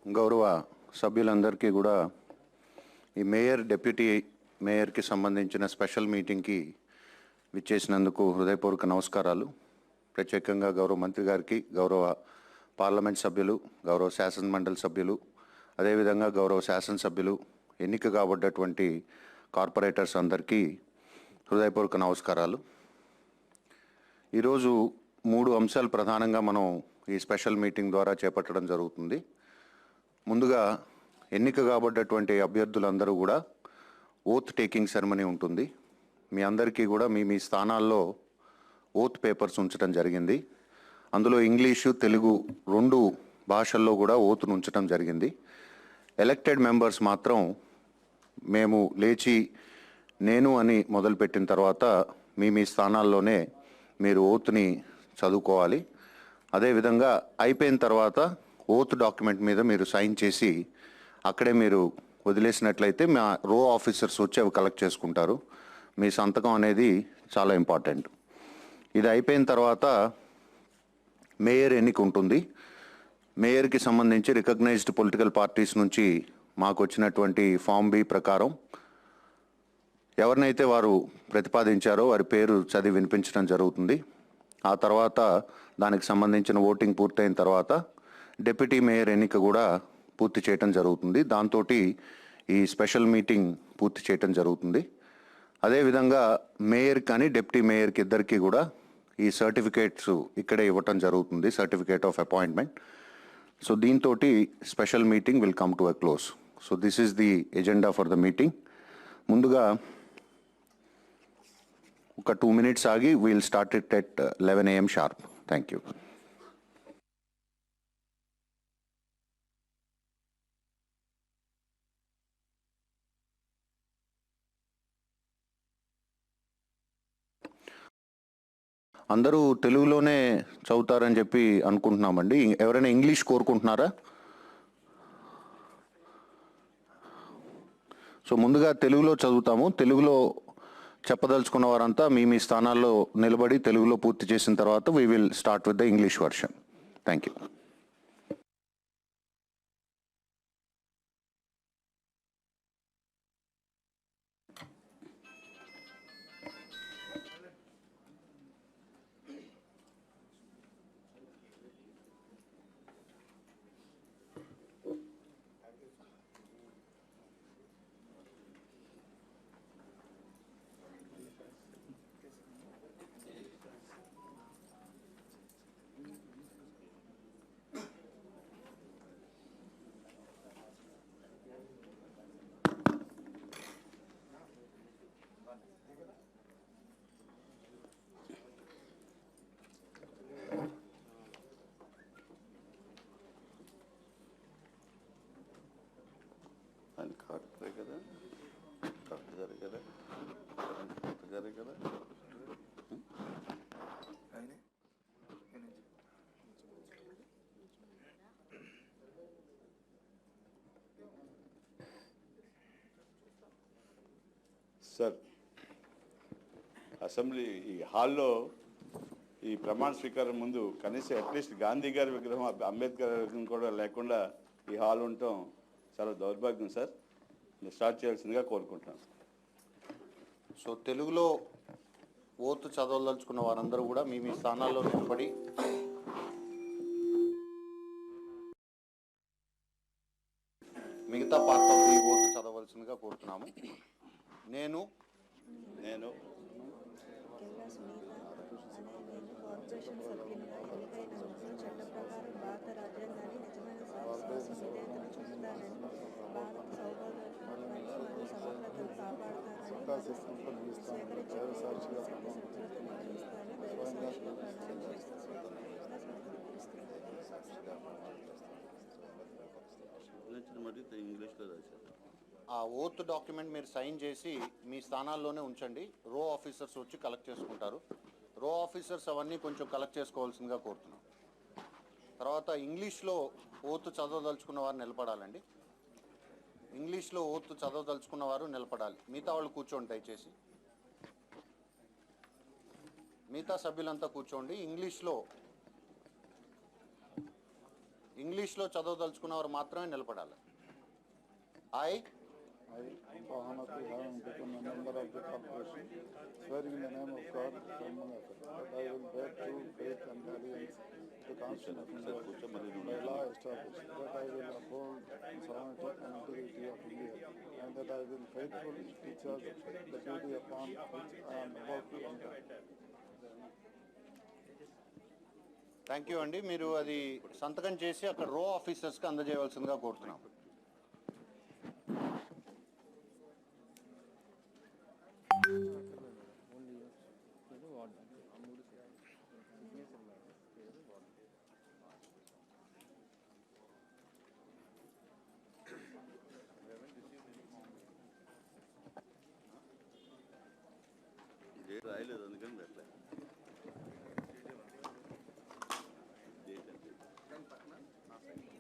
గౌరవ సభ్యులందరికీ కూడా ఈ మేయర్ డిప్యూటీ మేయర్కి సంబంధించిన స్పెషల్ మీటింగ్కి విచ్చేసినందుకు హృదయపూర్వక నమస్కారాలు. ప్రత్యేకంగా గౌరవ మంత్రి గారికి, గౌరవ పార్లమెంట్ సభ్యులు, గౌరవ శాసనమండలి సభ్యులు, అదేవిధంగా గౌరవ శాసనసభ్యులు, ఎన్నిక కాబడ్డటువంటి కార్పొరేటర్స్ అందరికీ హృదయపూర్వక నమస్కారాలు. ఈరోజు 3 అంశాలు ప్రధానంగా మనం ఈ స్పెషల్ మీటింగ్ ద్వారా చేపట్టడం జరుగుతుంది. ముందుగా ఎన్నిక కాబడ్డటువంటి అభ్యర్థులందరూ కూడా ఓత్ టేకింగ్ సెరమనీ ఉంటుంది. మీ అందరికీ కూడా మీ స్థానాల్లో ఓత్ పేపర్స్ ఉంచడం జరిగింది. అందులో ఇంగ్లీషు, తెలుగు 2 భాషల్లో కూడా ఓతును ఉంచడం జరిగింది. ఎలక్టెడ్ మెంబర్స్ మాత్రం మేము లేచి నేను అని మొదలుపెట్టిన తర్వాత మీ స్థానాల్లోనే మీరు ఓతుని చదువుకోవాలి. అదేవిధంగా అయిపోయిన తర్వాత ఓత్ డాక్యుమెంట్ మీద మీరు సైన్ చేసి అక్కడే మీరు వదిలేసినట్లయితే మా రో ఆఫీసర్స్ వచ్చి అవి కలెక్ట్ చేసుకుంటారు. మీ సంతకం అనేది చాలా ఇంపార్టెంట్. ఇది అయిపోయిన తర్వాత మేయర్ ఎన్నిక ఉంటుంది. మేయర్కి సంబంధించి రికగ్నైజ్డ్ పొలిటికల్ పార్టీస్ నుంచి మాకు వచ్చినటువంటి ఫామ్ బి ప్రకారం ఎవరినైతే వారు ప్రతిపాదించారో వారి పేరు చదివి వినిపించడం జరుగుతుంది. ఆ తర్వాత దానికి సంబంధించిన ఓటింగ్ పూర్తయిన తర్వాత డిప్యూటీ మేయర్ ఎన్నిక కూడా పూర్తి చేయడం జరుగుతుంది. దాంతో ఈ స్పెషల్ మీటింగ్ పూర్తి చేయడం జరుగుతుంది. అదేవిధంగా మేయర్ కానీ డిప్యూటీ మేయర్కి ఇద్దరికి కూడా ఈ సర్టిఫికేట్స్ ఇక్కడే ఇవ్వటం జరుగుతుంది, సర్టిఫికేట్ ఆఫ్ అపాయింట్మెంట్. సో దీంతో special meeting will come to a close. So this is the agenda for the meeting. ముందుగా ఒక 2 minutes ఆగి we'll start it at 11 AM sharp. Thank you. అందరూ తెలుగులోనే చదువుతారని చెప్పి అనుకుంటున్నామండి. ఎవరైనా ఇంగ్లీష్ కోరుకుంటున్నారా? సో ముందుగా తెలుగులో చదువుతాము. తెలుగులో చెప్పదలుచుకున్న వారంతా మీ స్థానాల్లో నిలబడి తెలుగులో పూర్తి చేసిన తర్వాత we will start with the English version. Thank you. Sir, assembly ఈ హాల్లో ఈ ప్రమాణ స్వీకారం ముందు కనీసం అట్లీస్ట్ గాంధీ గారి విగ్రహం, అంబేద్కర్ విగ్రహం కూడా లేకుండా ఈ హాల్ ఉండటం చాలా దౌర్భాగ్యం సార్. మీరు స్టార్ట్ చేయాల్సిందిగా కోరుకుంటున్నాను. సో తెలుగులో ఓతు చదవదలుచుకున్న వారందరూ కూడా మీ స్థానాల్లో నిలబడి మిగతా పార్ట్ ఆఫ్ ది ఓతు చదవలసిందిగా కోరుతున్నాము. నేను కార్పొరేషన్ సభ్యునిగా ఎన్నికైనందుకు చట్ట ప్రకారం భారత రాజ్యాంగాన్ని నిజమైన విధేయతను చూపుతానని, భారత సౌభాగ్యాన్ని మరియు సమగ్రతను కాపాడుతానని స్వీకరించిన సత్యశుద్ధతను నిర్వహిస్తానని దైవసాక్షిగా ప్రమాణం ఇంగ్లీష్లో ఆ ఓత్ డాక్యుమెంట్ మీరు సైన్ చేసి మీ స్థానాల్లోనే ఉంచండి. రో ఆఫీసర్స్ వచ్చి కలెక్ట్ చేసుకుంటారు. రో ఆఫీసర్స్ అవన్నీ కొంచెం కలెక్ట్ చేసుకోవాల్సిందిగా కోరుతున్నాం. తర్వాత ఇంగ్లీష్లో ఓత్ చదవదలుచుకున్న వారు నిలబడాలండి. ఇంగ్లీష్లో ఓత్ చదవదలుచుకున్న వారు నిలబడాలి. మిగతా వాళ్ళు కూర్చోండి దయచేసి. మిగతా సభ్యులంతా కూర్చోండి. ఇంగ్లీష్లో చదవదలుచుకున్న వారు మాత్రమే నిలబడాలి. I I, Pahamati, having become a member of the corporation, swearing in the name of God, that I will bear true faith and allegiance to the Constitution of India, by law established, that I will uphold the sovereignty and integrity of India, and that I will faithfully discharge the duty upon which I am about to enter. Thank you అండి. మీరు అది సంతకం చేసి అక్కడ రో ఆఫీసర్స్కి అందజేయవలసిందిగా కోరుతున్నాం. రాయలేదు అందుకని పెట్టలే.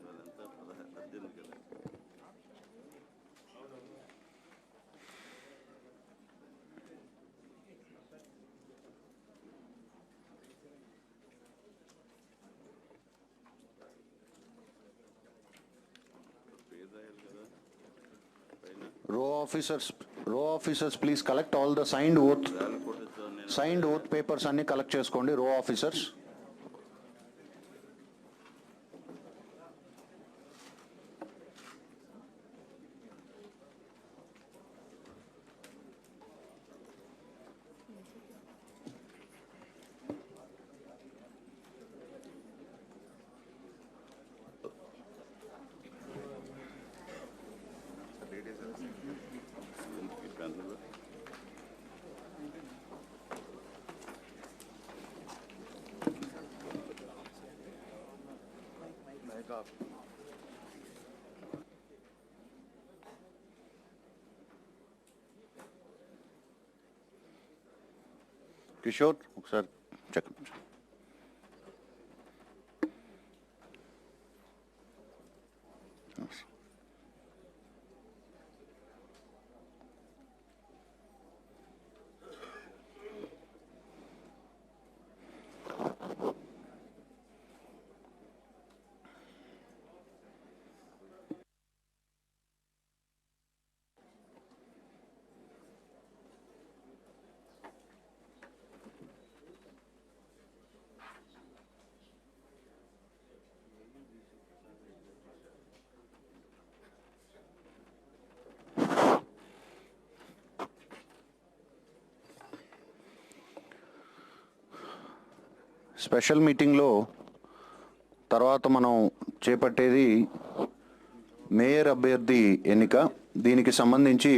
వాళ్ళంతా 18 కదా. పేరు రాయాలి కదా పైన. రో officers please collect all the signed oath papers అన్ని కలెక్ట్ చేసుకోండి. రో ఆఫీసర్స్. కిషోర్ ఒకసారి చెక్. స్పెషల్ మీటింగ్లో తర్వాత మనం చేపట్టేది మేయర్ అభ్యర్థి ఎన్నిక. దీనికి సంబంధించి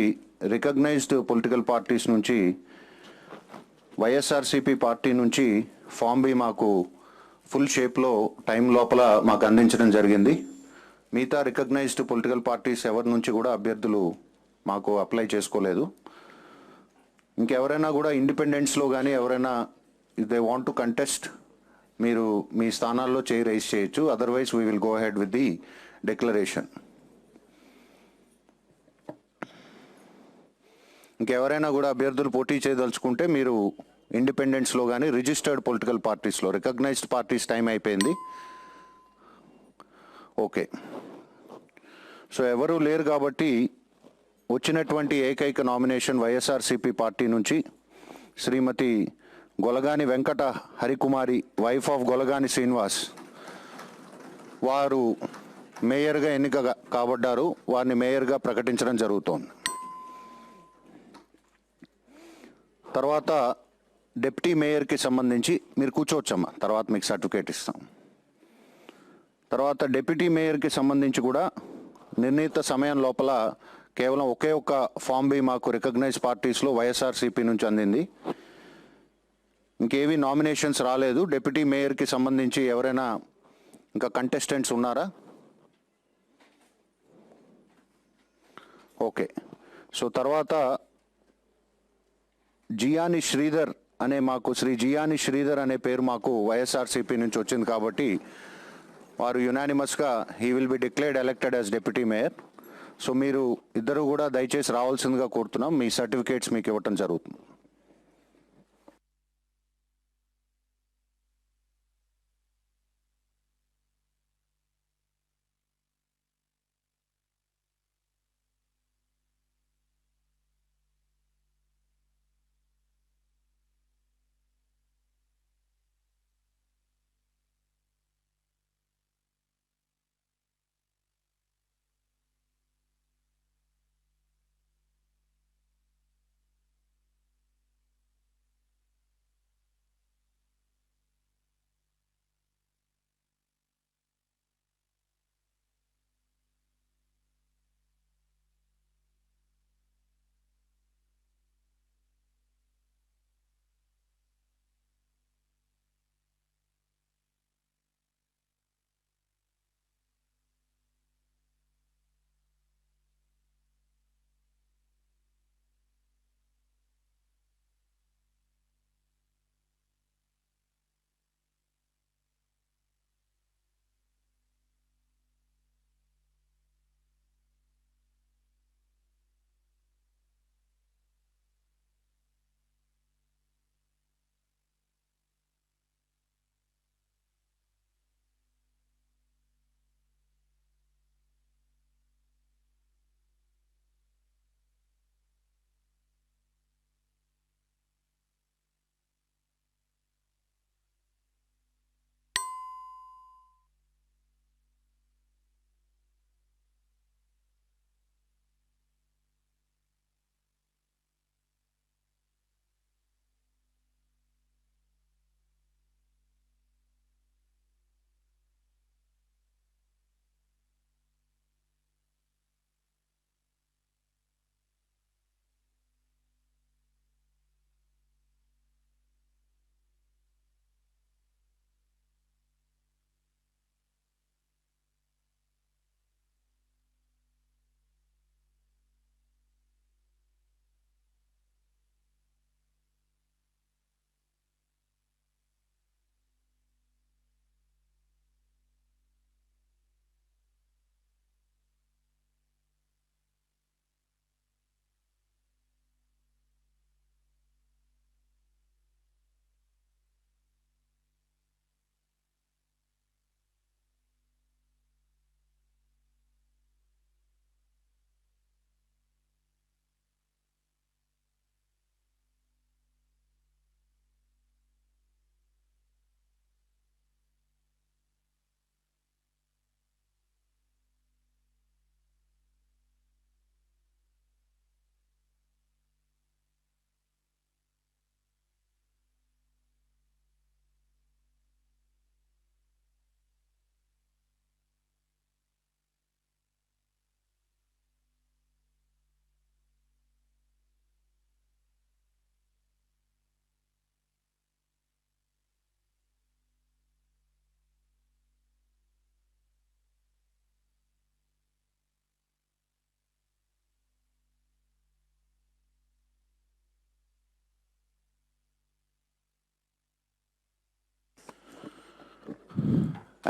రికగ్నైజ్డ్ పొలిటికల్ పార్టీస్ నుంచి వైఎస్ఆర్సీపీ పార్టీ నుంచి ఫామ్ బి మాకు ఫుల్ షేప్లో టైం లోపల మాకు అందించడం జరిగింది. మిగతా రికగ్నైజ్డ్ పొలిటికల్ పార్టీస్ ఎవరి నుంచి కూడా అభ్యర్థులు మాకు అప్లై చేసుకోలేదు. ఇంకెవరైనా కూడా ఇండిపెండెన్స్లో కానీ ఎవరైనా if they want to contest మీరు మీ స్థానాల్లో రైజ్ చేయొచ్చు. Otherwise we will go ahead with the declaration. ఇంకెవరైనా కూడా అభ్యర్థులు పోటీ చేయదలుచుకుంటే మీరు ఇండిపెండెన్స్లో కానీ రిజిస్టర్డ్ పొలిటికల్ పార్టీస్లో, రికగ్నైజ్డ్ పార్టీస్ టైం అయిపోయింది. ఓకే, సో ఎవరు లేరు కాబట్టి వచ్చినటువంటి ఏకైక నామినేషన్ వైఎస్ఆర్సీపీ పార్టీ నుంచి శ్రీమతి గొలగాని వెంకట హరికుమారి, వైఫ్ ఆఫ్ గొలగాని శ్రీనివాస్, వారు మేయర్గా ఎన్నిక కాబడ్డారు. వారిని మేయర్గా ప్రకటించడం జరుగుతోంది. తర్వాత డిప్యూటీ మేయర్కి సంబంధించి మీరు కూర్చోవచ్చమ్మా, తర్వాత మీకు సర్టిఫికేట్ ఇస్తాం. తర్వాత డిప్యూటీ మేయర్కి సంబంధించి కూడా నిర్ణీత సమయం లోపల కేవలం ఒకే ఒక్క ఫామ్ బి మాకు రికగ్నైజ్ పార్టీస్లో వైఎస్ఆర్సీపీ నుంచి అందింది. ఇంకేవి నామినేషన్స్ రాలేదు. డిప్యూటీ మేయర్కి సంబంధించి ఎవరైనా ఇంకా కంటెస్టెంట్స్ ఉన్నారా? ఓకే, సో తర్వాత జియాని శ్రీధర్ అనే మాకు శ్రీ జియాని శ్రీధర్ అనే పేరు మాకు వైఎస్ఆర్సీపీ నుంచి వచ్చింది కాబట్టి వారు యునానిమస్గా he will be declared elected as deputy mayor. So మీరు ఇద్దరు కూడా దయచేసి రావాల్సిందిగా కోరుతున్నాం. మీ సర్టిఫికేట్స్ మీకు ఇవ్వటం జరుగుతుంది.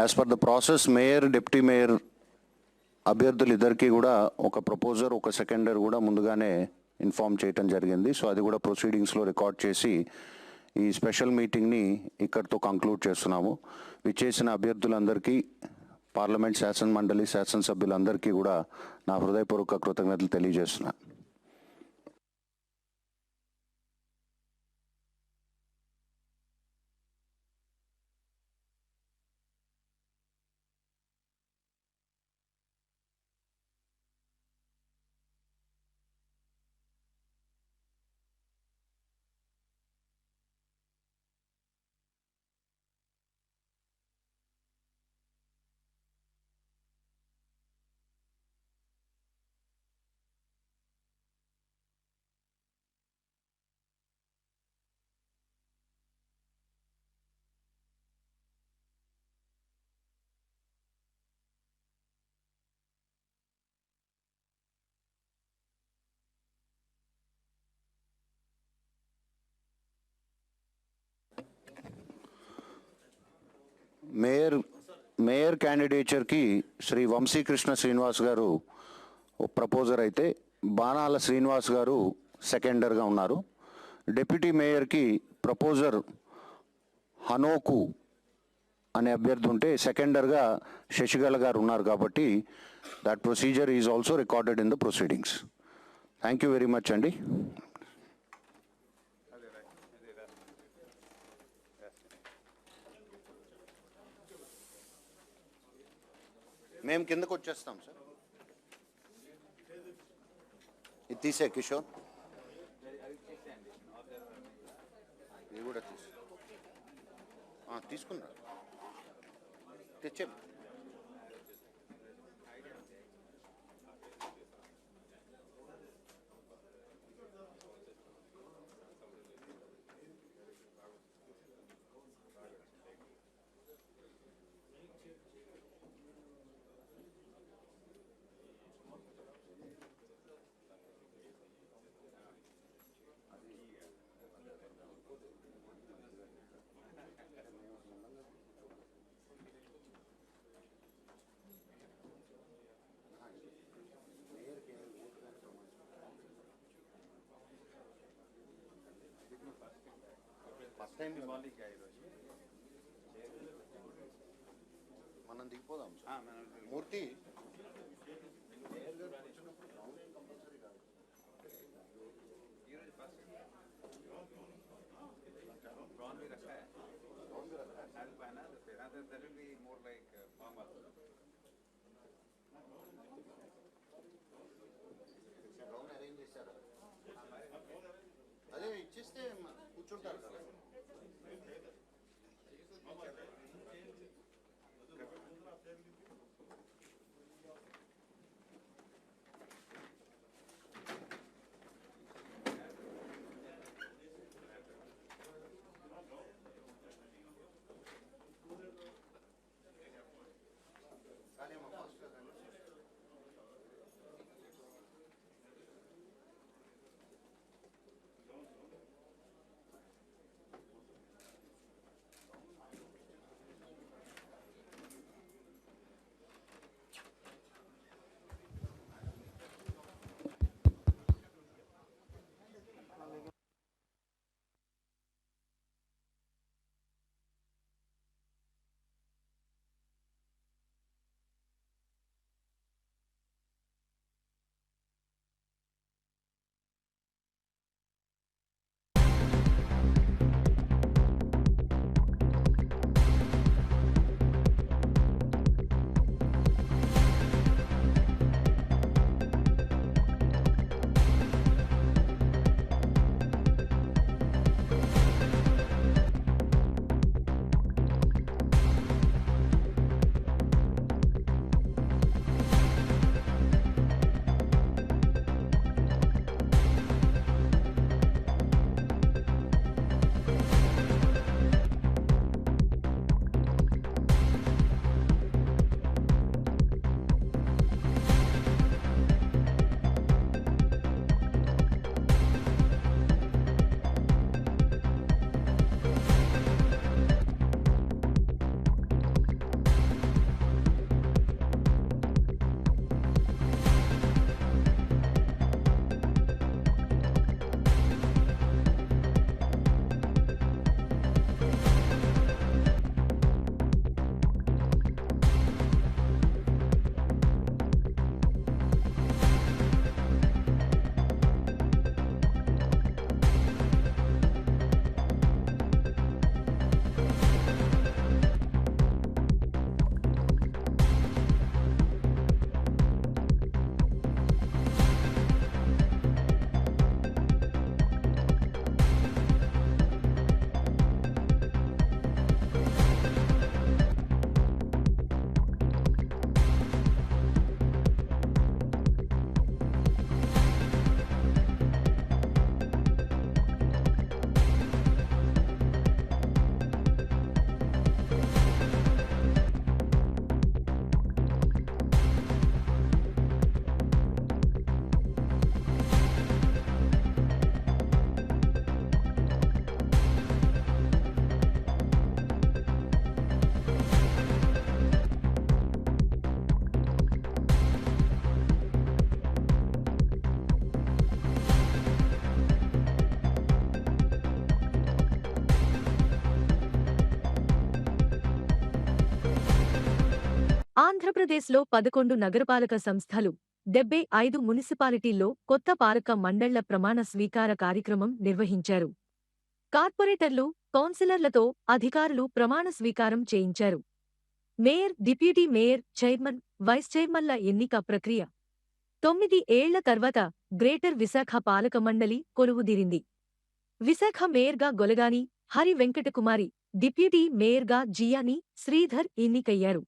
As per the process mayor deputy mayor అభ్యర్థులు ఇద్దరికి కూడా ఒక ప్రపోజర్ ఒక సెకండర్ కూడా ముందుగానే ఇన్ఫామ్ చేయటం జరిగింది. సో అది కూడా ప్రొసీడింగ్స్లో రికార్డ్ చేసి ఈ స్పెషల్ మీటింగ్ని ఇక్కడితో కంక్లూడ్ చేస్తున్నాము. విచ్చేసిన అభ్యర్థులందరికీ పార్లమెంట్ శాసన మండలి శాసనసభ్యులందరికీ కూడా నా హృదయపూర్వక కృతజ్ఞతలు తెలియజేస్తున్నాను. మేయర్ క్యాండిడేచర్కి శ్రీ వంశీకృష్ణ శ్రీనివాస్ గారు ప్రపోజర్ అయితే బాణాల శ్రీనివాస్ గారు సెకండర్గా ఉన్నారు. డిప్యూటీ మేయర్కి ప్రపోజర్ హనోకు అనే అభ్యర్థి ఉంటే సెకండర్గా శశికళ గారు ఉన్నారు. కాబట్టి that procedure is also recorded in the proceedings. Thank you very much అండి. మేము కిందకు వచ్చేస్తాం సార్. ఇది తీసే కిషోర్, ఇది కూడా తీసుకున్నా తెచ్చే. మనం దిగిపోదాం మూర్తి. అదే ఇచ్చేస్తే కూర్చుంటారు కదా. ఆంధ్రప్రదేశ్లో 11 నగరపాలక సంస్థలు, 75 మున్సిపాలిటీల్లో కొత్త పాలక మండళ్ల ప్రమాణ స్వీకార కార్యక్రమం నిర్వహించారు. కార్పొరేటర్లు, కౌన్సిలర్లతో అధికారులు ప్రమాణ స్వీకారం చేయించారు. Mayor, deputy mayor, chairman, vice చైర్మన్ల ఎన్నిక ప్రక్రియ 9 ఏళ్ల తర్వాత గ్రేటర్ విశాఖ పాలక మండలి కొలువుదీరింది. విశాఖ మేయర్గా గొలగాని హరి వెంకటకుమారి, డిప్యూటీ మేయర్గా జియాని శ్రీధర్ ఎన్నికయ్యారు.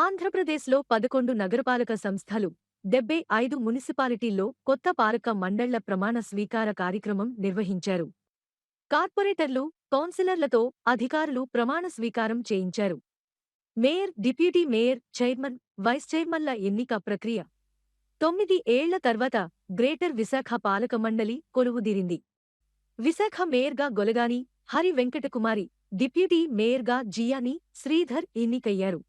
ఆంధ్రప్రదేశ్లో 11 నగరపాలక సంస్థలు, 75 మున్సిపాలిటీల్లో కొత్త పాలక మండళ్ల ప్రమాణ స్వీకార కార్యక్రమం నిర్వహించారు. కార్పొరేటర్లు, కౌన్సిలర్లతో అధికారులు ప్రమాణ స్వీకారం చేయించారు. Mayor, deputy mayor, chairman, vice చైర్మన్ల ఎన్నిక ప్రక్రియ 9 ఏళ్ల తర్వాత గ్రేటర్ విశాఖ పాలక మండలి కొలువుదీరింది. విశాఖ మేయర్గా గొలగాని హరి వెంకటకుమారి, డిప్యూటీ మేయర్గా జియాని శ్రీధర్ ఎన్నికయ్యారు.